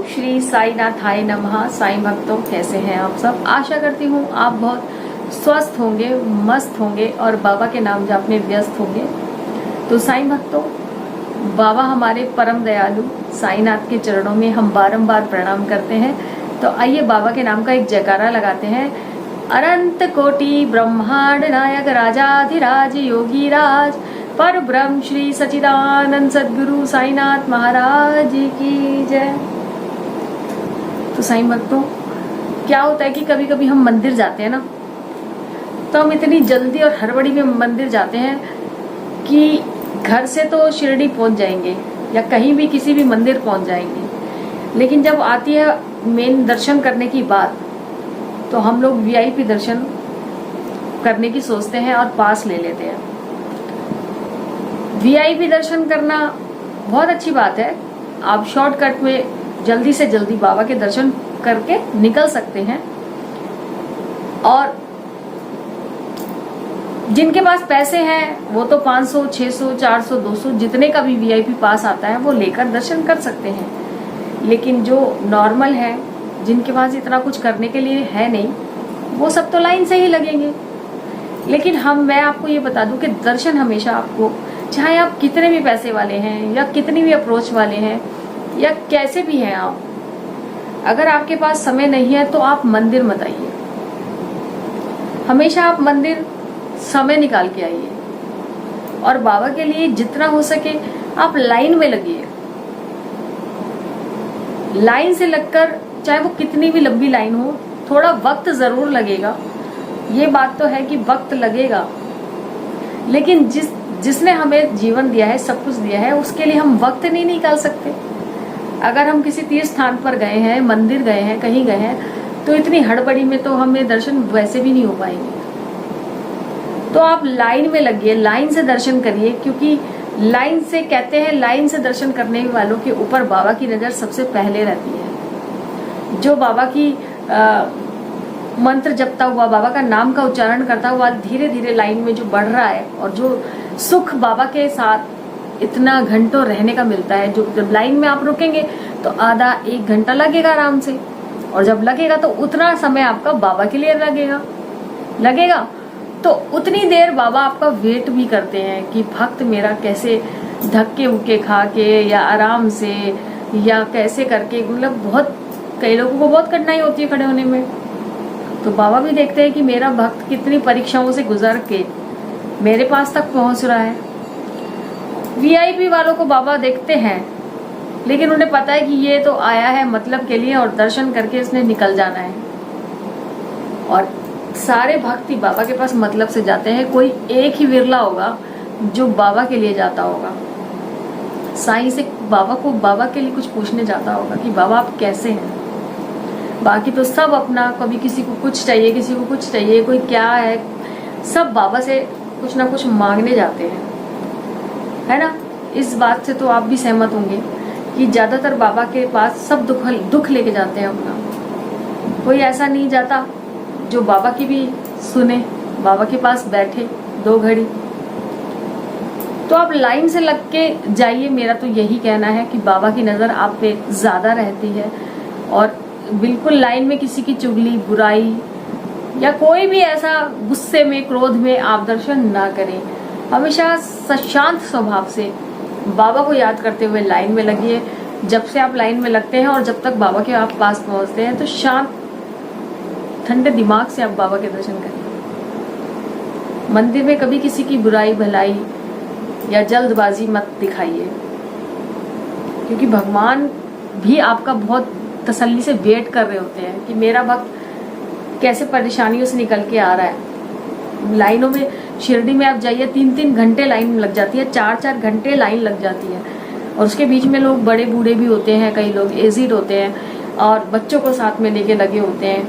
श्री साईनाथाय नमः। साईं भक्तों, कैसे हैं आप सब? आशा करती हूँ आप बहुत स्वस्थ होंगे, मस्त होंगे और बाबा के नाम जपने व्यस्त होंगे। तो साईं भक्तों, बाबा हमारे परम दयालु साईनाथ के चरणों में हम बारंबार प्रणाम करते हैं। तो आइए बाबा के नाम का एक जयकारा लगाते हैं। अनंत कोटि ब्रह्मांड नायक राजाधिराज योगी राज पर ब्रह्म श्री सच्चिदानंद सद्गुरु साईनाथ महाराज की जय। तो साईं भक्तों, क्या होता है कि कभी कभी हम मंदिर जाते हैं ना, तो हम इतनी जल्दी और हड़बड़ी में मंदिर जाते हैं कि घर से तो शिरडी पहुंच जाएंगे या कहीं भी किसी भी मंदिर पहुंच जाएंगे, लेकिन जब आती है मेन दर्शन करने की बात, तो हम लोग वीआईपी दर्शन करने की सोचते हैं और पास ले लेते हैं। वीआईपी दर्शन करना बहुत अच्छी बात है। आप शॉर्टकट में जल्दी से जल्दी बाबा के दर्शन करके निकल सकते हैं। और जिनके पास पैसे हैं वो तो 500, 600, 400, 200 जितने का भी वीआईपी पास आता है वो लेकर दर्शन कर सकते हैं। लेकिन जो नॉर्मल है, जिनके पास इतना कुछ करने के लिए है नहीं, वो सब तो लाइन से ही लगेंगे। लेकिन मैं आपको ये बता दूं कि दर्शन हमेशा आपको, चाहे आप कितने भी पैसे वाले हैं या कितनी भी अप्रोच वाले हैं या कैसे भी हैं आप, अगर आपके पास समय नहीं है तो आप मंदिर मत आइए। हमेशा आप मंदिर समय निकाल के आइए और बाबा के लिए जितना हो सके आप लाइन में लगिए। लाइन से लगकर, चाहे वो कितनी भी लंबी लाइन हो, थोड़ा वक्त जरूर लगेगा, ये बात तो है कि वक्त लगेगा। लेकिन जिसने हमें जीवन दिया है, सब कुछ दिया है, उसके लिए हम वक्त नहीं निकाल सकते। अगर हम किसी तीर्थ स्थान पर गए हैं, मंदिर गए हैं, कहीं गए हैं, तो इतनी हड़बड़ी में तो हमें दर्शन वैसे भी नहीं हो पाएंगे। तो आप लाइन में लगिए, लाइन से दर्शन करिए, क्योंकि लाइन से, कहते हैं लाइन से दर्शन करने वालों के ऊपर बाबा की नजर सबसे पहले रहती है। जो बाबा की मंत्र जपता हुआ, बाबा का नाम का उच्चारण करता हुआ धीरे धीरे लाइन में जो बढ़ रहा है, और जो सुख बाबा के साथ इतना घंटों रहने का मिलता है, जो जब लाइन में आप रुकेंगे तो आधा 1 घंटा लगेगा आराम से, और जब लगेगा तो उतना समय आपका बाबा के लिए लगेगा। तो उतनी देर बाबा आपका वेट भी करते हैं कि भक्त मेरा कैसे धक्के उक्के खा के या आराम से या कैसे करके, मतलब बहुत, कई लोगों को बहुत कठिनाई होती है खड़े होने में। तो बाबा भी देखते हैं कि मेरा भक्त कितनी परीक्षाओं से गुजर के मेरे पास तक पहुंच रहा है। वीआईपी वालों को बाबा देखते हैं, लेकिन उन्हें पता है कि ये तो आया है मतलब के लिए और दर्शन करके इसने निकल जाना है। और सारे भक्ति बाबा के पास मतलब से जाते हैं। कोई एक ही विरला होगा जो बाबा के लिए जाता होगा, साईं से बाबा के लिए कुछ पूछने जाता होगा कि बाबा आप कैसे हैं। बाकी तो सब अपना, कभी किसी को कुछ चाहिए, किसी को कुछ चाहिए, कोई क्या है, सब बाबा से कुछ ना कुछ मांगने जाते हैं, है ना। इस बात से तो आप भी सहमत होंगे कि ज्यादातर बाबा के पास सब दुख लेके जाते हैं अपना। कोई ऐसा नहीं जाता जो बाबा की भी सुने, बाबा के पास बैठे 2 घड़ी। तो आप लाइन से लग के जाइए। मेरा तो यही कहना है कि बाबा की नजर आप पे ज्यादा रहती है। और बिल्कुल लाइन में किसी की चुगली, बुराई या कोई भी ऐसा गुस्से में, क्रोध में आप दर्शन ना करें। हमेशा शांत स्वभाव से बाबा को याद करते हुए लाइन में लगिए। जब से आप लाइन में लगते हैं और जब तक बाबा के आप पास पहुंचते हैं, तो शांत ठंडे दिमाग से आप बाबा के दर्शन करिए। मंदिर में कभी किसी की बुराई भलाई या जल्दबाजी मत दिखाइए, क्योंकि भगवान भी आपका बहुत तसल्ली से वेट कर रहे होते हैं कि मेरा भक्त कैसे परेशानियों से निकल के आ रहा है। लाइनों में, शिरडी में आप जाइए, 3-3 घंटे लाइन लग जाती है, 4-4 घंटे लाइन लग जाती है। और उसके बीच में लोग बड़े बूढ़े भी होते हैं, कई लोग एजिड होते हैं और बच्चों को साथ में लेके लगे होते हैं,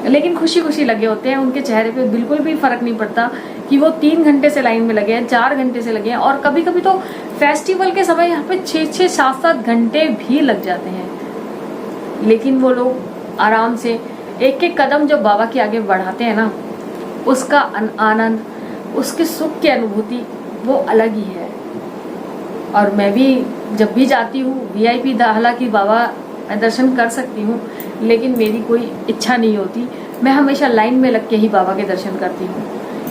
लेकिन खुशी खुशी लगे होते हैं। उनके चेहरे पे बिल्कुल भी फर्क नहीं पड़ता कि वो 3 घंटे से लाइन में लगे हैं, 4 घंटे से लगे हैं। और कभी कभी तो फेस्टिवल के समय यहाँ पे 6-6, 7-7 घंटे भी लग जाते हैं। लेकिन वो लोग आराम से एक एक कदम जो बाबा के आगे बढ़ाते हैं ना, उसका आनंद, उसके सुख की अनुभूति वो अलग ही है। और मैं भी जब भी जाती हूँ वीआईपी, हालांकि बाबा मैं दर्शन कर सकती हूँ, लेकिन मेरी कोई इच्छा नहीं होती। मैं हमेशा लाइन में लग के ही बाबा के दर्शन करती हूँ,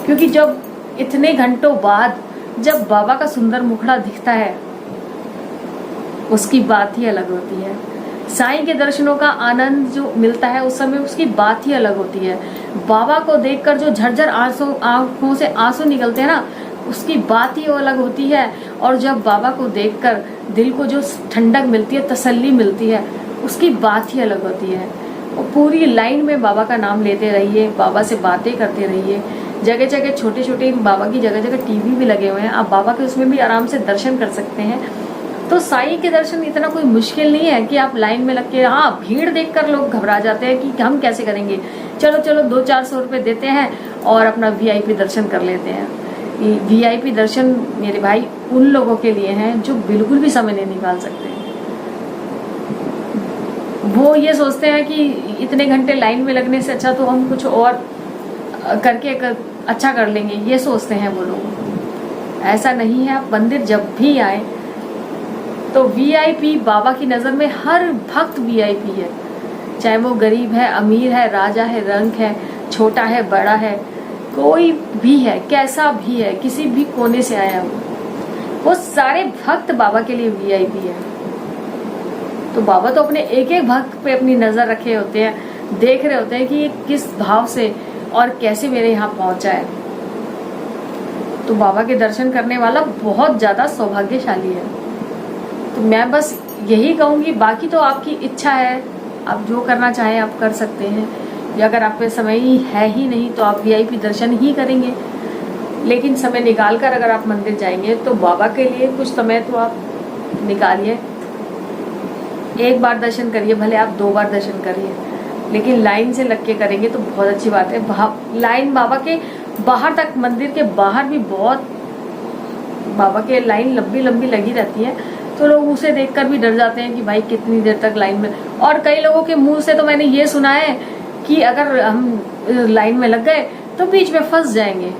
क्योंकि जब इतने घंटों बाद जब बाबा का सुंदर मुखड़ा दिखता है, उसकी बात ही अलग होती है। साईं के दर्शनों का आनंद जो मिलता है उस समय, उसकी बात ही अलग होती है। बाबा को देखकर जो झरझर आंखों से आंसू निकलते हैं ना, उसकी बात ही अलग होती है। और जब बाबा को देखकर दिल को जो ठंडक मिलती है, तसल्ली मिलती है, उसकी बात ही अलग होती है। और पूरी लाइन में बाबा का नाम लेते रहिए, बाबा से बातें करते रहिए। जगह जगह छोटे छोटे बाबा की जगह जगह टीवी भी लगे हुए हैं, आप बाबा के उसमें भी आराम से दर्शन कर सकते हैं। तो साईं के दर्शन इतना कोई मुश्किल नहीं है कि आप लाइन में लग के, हाँ भीड़ देखकर लोग घबरा जाते हैं कि हम कैसे करेंगे, चलो चलो 200-400 रुपये देते हैं और अपना वीआईपी दर्शन कर लेते हैं। वीआईपी दर्शन मेरे भाई उन लोगों के लिए हैं जो बिल्कुल भी समय नहीं निकाल सकते। वो ये सोचते हैं कि इतने घंटे लाइन में लगने से अच्छा तो हम कुछ और करके अच्छा कर लेंगे, ये सोचते हैं वो लोग। ऐसा नहीं है। आप मंदिर जब भी आए तो वीआईपी, बाबा की नज़र में हर भक्त वीआईपी है, चाहे वो गरीब है, अमीर है, राजा है, रंक है, छोटा है, बड़ा है, कोई भी है, कैसा भी है, किसी भी कोने से आया वो सारे भक्त बाबा के लिए वीआईपी है। तो बाबा तो अपने एक एक भक्त पे अपनी नज़र रखे होते हैं, देख रहे होते हैं कि ये किस भाव से और कैसे मेरे यहाँ पहुंचा है। तो बाबा के दर्शन करने वाला बहुत ज़्यादा सौभाग्यशाली है। तो मैं बस यही कहूँगी, बाकी तो आपकी इच्छा है, आप जो करना चाहें आप कर सकते हैं। या अगर आप पे समय ही है ही नहीं तो आप वीआईपी दर्शन ही करेंगे, लेकिन समय निकाल कर अगर आप मंदिर जाएंगे तो बाबा के लिए कुछ समय तो आप निकालिए। एक बार दर्शन करिए, भले आप 2 बार दर्शन करिए, लेकिन लाइन से लग के करेंगे तो बहुत अच्छी बात है। लाइन बाबा के बाहर तक, मंदिर के बाहर भी बहुत बाबा के लाइन लंबी लंबी लगी रहती है, तो लोग उसे देखकर भी डर जाते हैं कि भाई कितनी देर तक लाइन में। और कई लोगों के मुंह से तो मैंने ये सुना है कि अगर हम लाइन में लग गए तो बीच में फंस जाएंगे।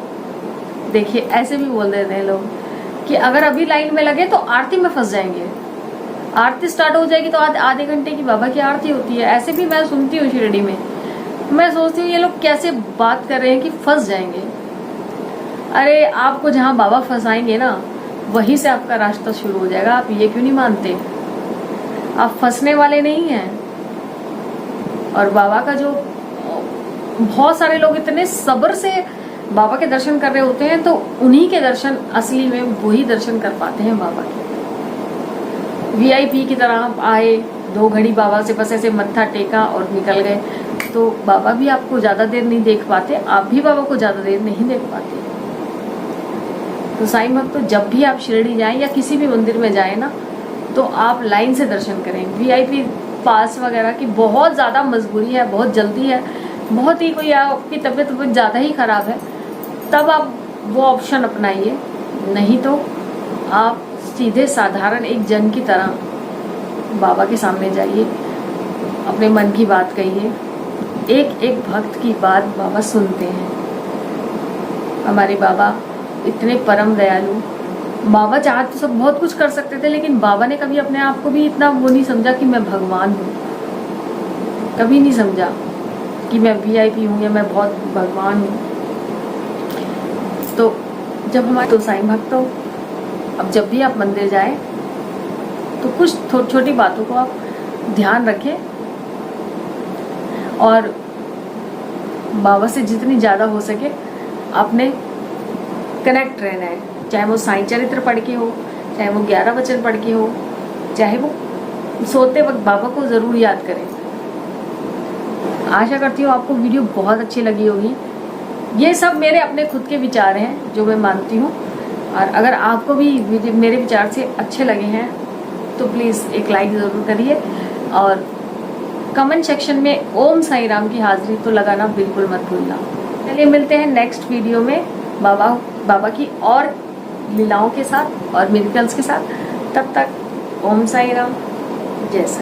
देखिए ऐसे भी बोल देते हैं लोग कि अगर अभी लाइन में लगे तो आरती में फंस जाएंगे, आरती स्टार्ट हो जाएगी तो आधे घंटे की बाबा की आरती होती है। ऐसे भी मैं सुनती हूँ शिरडी में। मैं सोचती हूँ ये लोग कैसे बात कर रहे हैं कि फंस जाएंगे। अरे आपको जहाँ बाबा फंसाएंगे ना, वहीं से आपका रास्ता शुरू हो जाएगा। आप ये क्यों नहीं मानते? आप फंसने वाले नहीं हैं। और बाबा का जो, बहुत सारे लोग इतने सब्र से बाबा के दर्शन कर रहे होते हैं, तो उन्हीं के दर्शन असली में वही दर्शन कर पाते हैं बाबा के। वीआईपी की तरह आप आए, 2 घड़ी बाबा से बस ऐसे मत्था टेका और निकल गए, तो बाबा भी आपको ज्यादा देर नहीं देख पाते, आप भी बाबा को ज्यादा देर नहीं देख पाते। तो साईं भक्त तो जब भी आप शिरडी जाएं या किसी भी मंदिर में जाएं ना, तो आप लाइन से दर्शन करें। वीआईपी पास वगैरह की बहुत ज़्यादा मजबूरी है, बहुत जल्दी है, बहुत ही कोई आपकी तबीयत ज़्यादा ही ख़राब है, तब आप वो ऑप्शन अपनाइए। नहीं तो आप सीधे साधारण एक जन की तरह बाबा के सामने जाइए, अपने मन की बात कहिए। एक एक भक्त की बात बाबा सुनते हैं। हमारे बाबा इतने परम दयालु। बाबा चाहते तो सब बहुत कुछ कर सकते थे, लेकिन बाबा ने कभी अपने आप को भी इतना वो नहीं समझा कि मैं भगवान हूँ। कभी नहीं समझा कि मैं वीआईपी हूँ या मैं बहुत भगवान हूँ। तो जब हमारे तो साईं भक्त हो, अब जब भी आप मंदिर जाएं तो कुछ छोटी बातों को आप ध्यान रखें और बाबा से जितनी ज़्यादा हो सके आपने कनेक्ट रहना है। चाहे वो साईं चरित्र पढ़ के हो, चाहे वो 11 वचन पढ़ के हो, चाहे वो सोते वक्त बाबा को ज़रूर याद करें। आशा करती हूँ आपको वीडियो बहुत अच्छी लगी होगी। ये सब मेरे अपने खुद के विचार हैं जो मैं मानती हूँ, और अगर आपको भी मेरे विचार से अच्छे लगे हैं तो प्लीज़ एक लाइक ज़रूर करिए और कमेंट सेक्शन में ओम साईं राम की हाजिरी तो लगाना बिल्कुल मत भूलना। चलिए मिलते हैं नेक्स्ट वीडियो में बाबा की और लीलाओं के साथ और मिरेकल्स के साथ। तब तक ओम साईं राम, जय साईं।